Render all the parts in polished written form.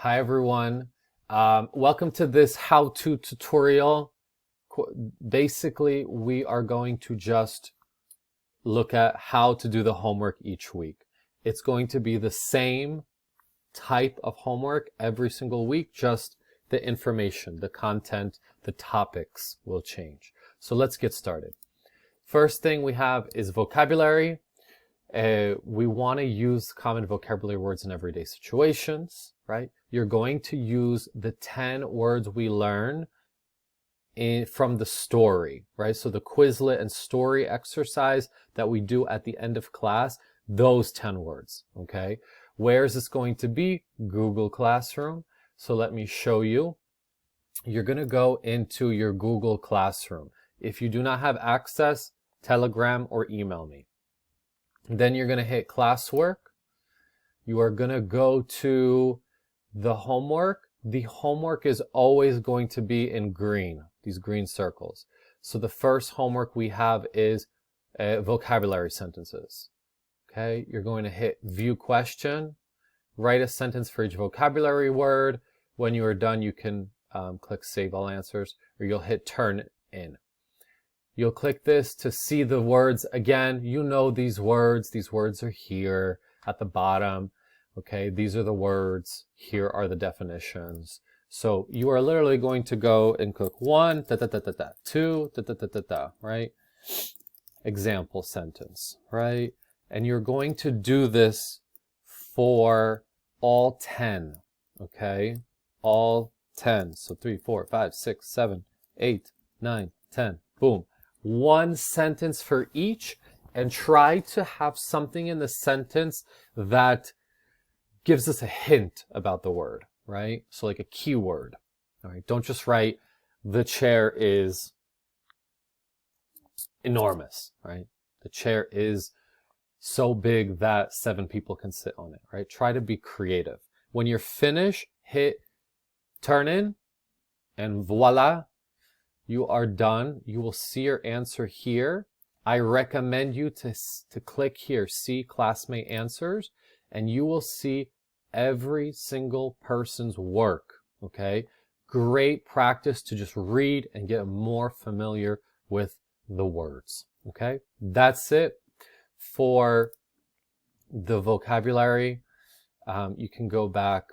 Hi everyone. Welcome to this how-to tutorial. Basically, we are going to just look at how to do the homework each week. It's going to be the same type of homework every single week, just the information, the content, the topics will change. So let's get started. First thing we have is vocabulary. We want to use common vocabulary words in everyday situations, right? You're going to use the 10 words we learn from the story, right? So the Quizlet and story exercise that we do at the end of class, those 10 words, okay? Where is this going to be? Google Classroom. So let me show you. You're going to go into your Google Classroom. If you do not have access, Telegram or email me. Then you're going to hit classwork. You are going to go to the homework. The homework is always going to be in green, these green circles. So the first homework we have is vocabulary sentences. Okay, you're going to hit view question, write a sentence for each vocabulary word. When you are done, you can click save all answers, or you'll hit turn in. You'll click this to see the words again. You know these words. These words are here at the bottom. Okay, these are the words. Here are the definitions. So you are literally going to go and click 1, two, right? Example sentence, right? And you're going to do this for all 10, okay? All 10. So 3, 4, 5, 6, 7, 8, 9, 10. Boom. One sentence for each, and try to have something in the sentence that gives us a hint about the word, right? So like a keyword, all right? Don't just write, the chair is enormous, right? The chair is so big that 7 people can sit on it, right? Try to be creative. When you're finished, hit turn in, and voila, you are done. You will see your answer here. I recommend you to click here, see classmate answers, and you will see every single person's work, okay? Great practice to just read and get more familiar with the words, okay? That's it for the vocabulary. You can go back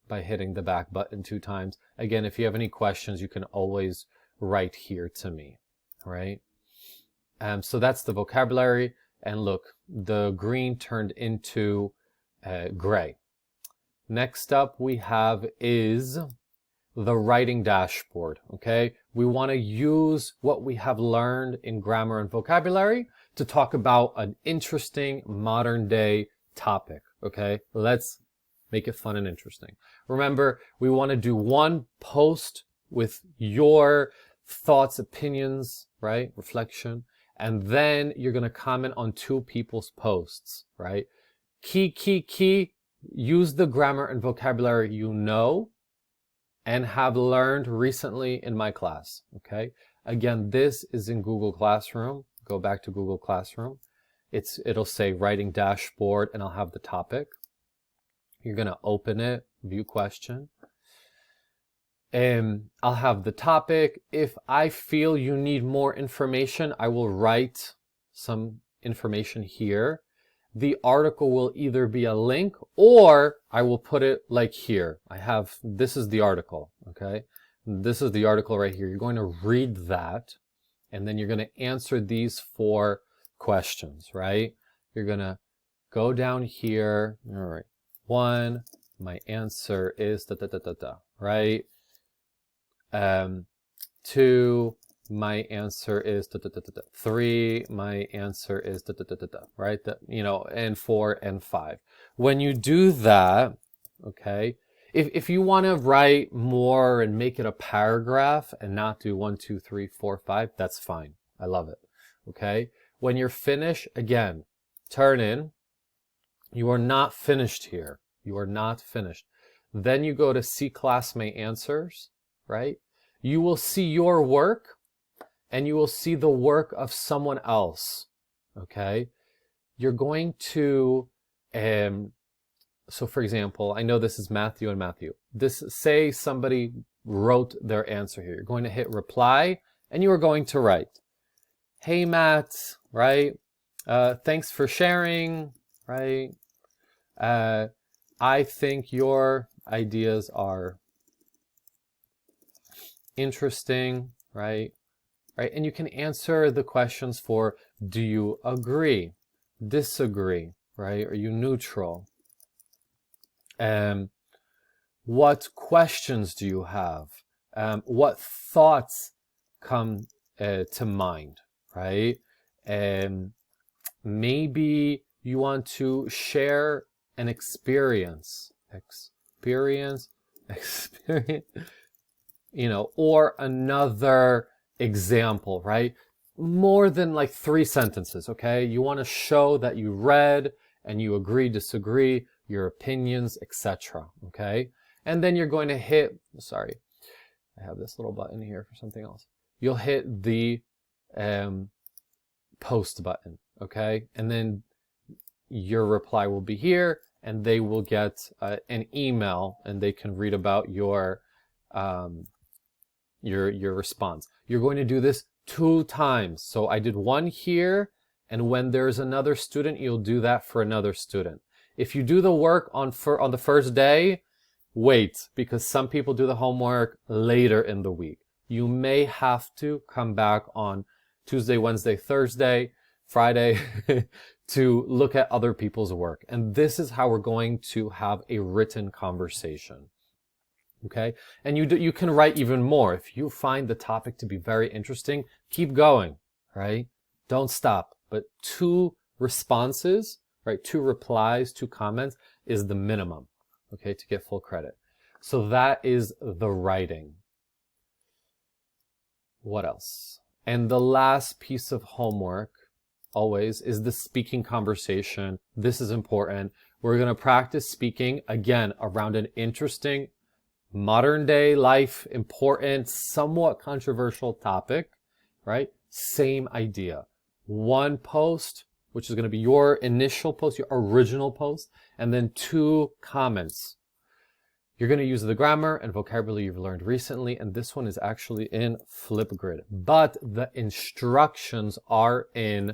by hitting the back button 2 times. Again, if you have any questions, you can always write here to me, right? So that's the vocabulary. And look, the green turned into gray. Next up we have is the writing dashboard, okay? We want to use what we have learned in grammar and vocabulary to talk about an interesting modern day topic, okay? Let's make it fun and interesting. Remember, we want to do one post with your thoughts, opinions, right? Reflection. And then you're going to comment on 2 people's posts, right? Key. Use the grammar and vocabulary you know and have learned recently in my class, okay? Again, this is in Google Classroom. Go back to Google Classroom. It'll say writing dashboard, and I'll have the topic. You're going to open it, view question. And I'll have the topic. If I feel you need more information, I will write some information here. The article will either be a link or I will put it like here. This is the article, okay? This is the article right here. You're going to read that, and then you're going to answer these 4 questions, right? You're going to go down here. All right. 1, my answer is right? 2, my answer is 3, my answer is right? And 4 and 5. When you do that, okay, if you want to write more and make it a paragraph and not do 1, 2, 3, 4, 5, that's fine. I love it. Okay. When you're finished, again, turn in. You are not finished here. You are not finished. Then you go to see classmate answers, right? You will see your work and you will see the work of someone else, okay? You're going to so for example, I know this is Matthew and Matthew. Say somebody wrote their answer here. You're going to hit reply and you are going to write, hey Matt, right? Thanks for sharing, right? I think your ideas are interesting, right? Right? And you can answer the questions for, do you agree, disagree, right? Are you neutral? What questions do you have? What thoughts come to mind, right? Maybe you want to share an experience, you know, or another example, right? More than like 3 sentences, okay? You want to show that you read and you agree, disagree, your opinions, etc., okay? And then you're going to hit, sorry, I have this little button here for something else. You'll hit the post button, okay? And then your reply will be here and they will get an email and they can read about your response. You're going to do this 2 times. So I did 1 here, and when there's another student, you'll do that for another student. If you do the work on the first day, wait, because some people do the homework later in the week. You may have to come back on Tuesday, Wednesday, Thursday, Friday to look at other people's work. And this is how we're going to have a written conversation. Okay, and you can write even more. If you find the topic to be very interesting, keep going, right? Don't stop. But 2 responses, right? 2 replies, 2 comments is the minimum, okay, to get full credit. So that is the writing. What else? And the last piece of homework always is the speaking conversation. This is important. We're going to practice speaking again around an interesting modern day life, important, somewhat controversial topic, right? Same idea. 1 post, which is going to be your initial post, your original post, and then 2 comments. You're going to use the grammar and vocabulary you've learned recently, and this one is actually in Flipgrid, but the instructions are in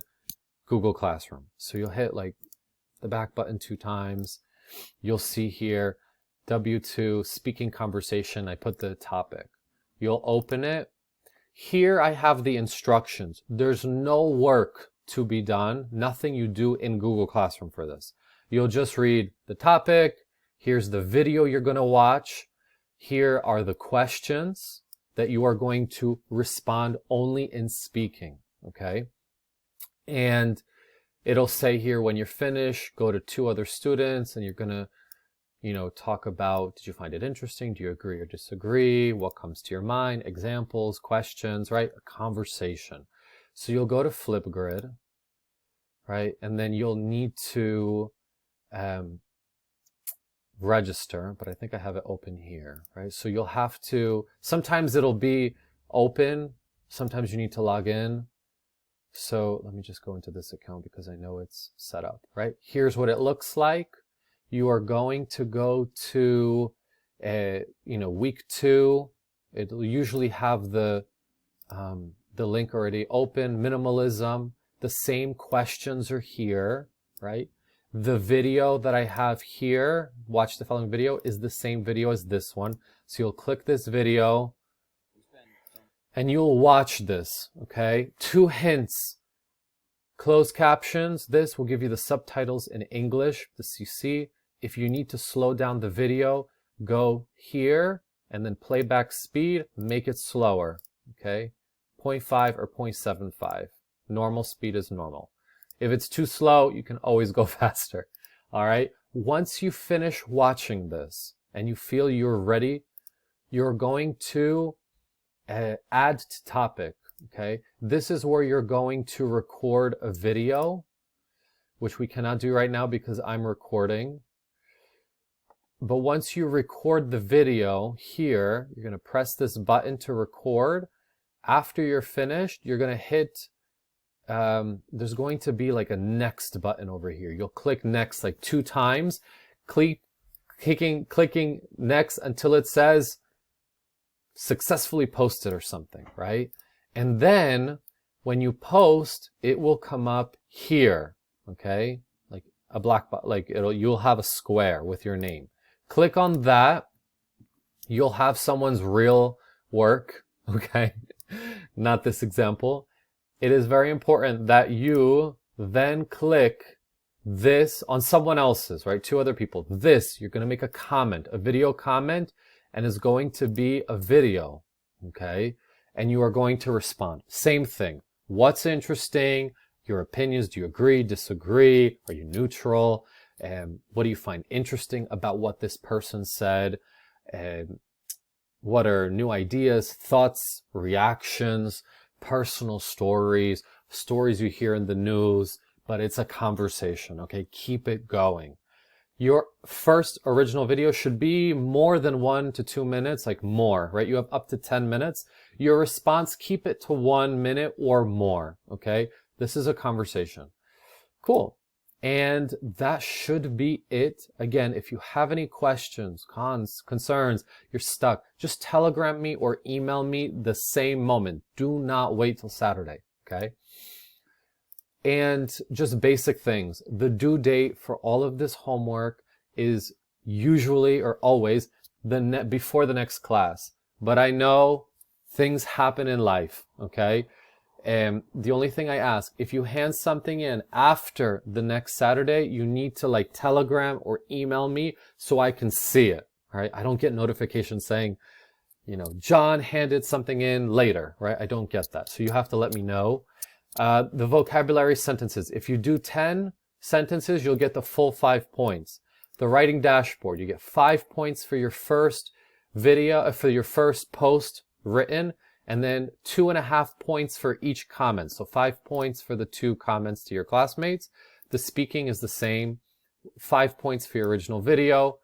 Google Classroom. So you'll hit like the back button 2 times. You'll see here, W2 speaking conversation. I put the topic. You'll open it. Here I have the instructions. There's no work to be done. Nothing you do in Google Classroom for this. You'll just read the topic. Here's the video you're going to watch. Here are the questions that you are going to respond only in speaking. Okay. And it'll say here when you're finished, go to 2 other students and you're going to, you know, talk about, did you find it interesting? Do you agree or disagree? What comes to your mind? Examples, questions, right? A conversation. So you'll go to Flipgrid, right? And then you'll need to register, but I think I have it open here, right? So you'll have to, sometimes it'll be open. Sometimes you need to log in. So let me just go into this account because I know it's set up, right? Here's what it looks like. You are going to go to, week 2. It'll usually have the link already open. Minimalism. The same questions are here, right? The video that I have here, watch the following video, is the same video as this one. So you'll click this video and you'll watch this, okay? 2 hints. Closed captions. This will give you the subtitles in English, the CC. If you need to slow down the video, go here and then playback speed, make it slower, okay? 0.5 or 0.75. Normal speed is normal. If it's too slow, you can always go faster, all right? Once you finish watching this and you feel you're ready, you're going to add to topic, okay? This is where you're going to record a video, which we cannot do right now because I'm recording. But once you record the video here, you're going to press this button to record. After you're finished, you're going to hit, there's going to be like a next button over here. You'll click next like 2 times. clicking next until it says successfully posted or something, right? And then when you post, it will come up here, okay? Like a black box, like you'll have a square with your name. Click on that. You'll have someone's real work, okay? Not this example. It is very important that you then click this on someone else's, right? 2 other people. This, you're going to make a comment, a video comment, and it's going to be a video, okay? And you are going to respond. Same thing. What's interesting? Your opinions. Do you agree, disagree? Are you neutral? And what do you find interesting about what this person said? And what are new ideas, thoughts, reactions, personal stories, stories you hear in the news? But it's a conversation, okay? Keep it going. Your first original video should be more than 1 to 2 minutes, like more, right? You have up to 10 minutes. Your response, keep it to 1 minute or more, okay? This is a conversation. Cool. And that should be it. Again, if you have any questions, concerns, you're stuck, just Telegram me or email me the same moment. Do not wait till Saturday, okay? And just basic things. The due date for all of this homework is usually or always before the next class. But I know things happen in life, okay? And the only thing I ask, if you hand something in after the next Saturday, you need to like Telegram or email me so I can see it, right? I don't get notifications saying, you know, John handed something in later, right? I don't get that. So you have to let me know. The vocabulary sentences. If you do 10 sentences, you'll get the full 5 points. The writing dashboard, you get 5 points for your first video, for your first post written, and then 2.5 points for each comment. So 5 points for the 2 comments to your classmates. The speaking is the same. 5 points for your original video,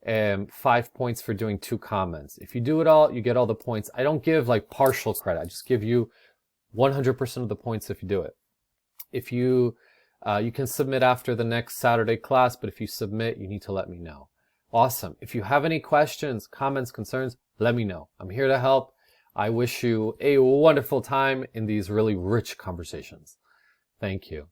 and 5 points for doing 2 comments. If you do it all, you get all the points. I don't give like partial credit. I just give you 100% of the points if you do it. If you can submit after the next Saturday class, but if you submit, you need to let me know. Awesome. If you have any questions, comments, concerns, let me know. I'm here to help. I wish you a wonderful time in these really rich conversations. Thank you.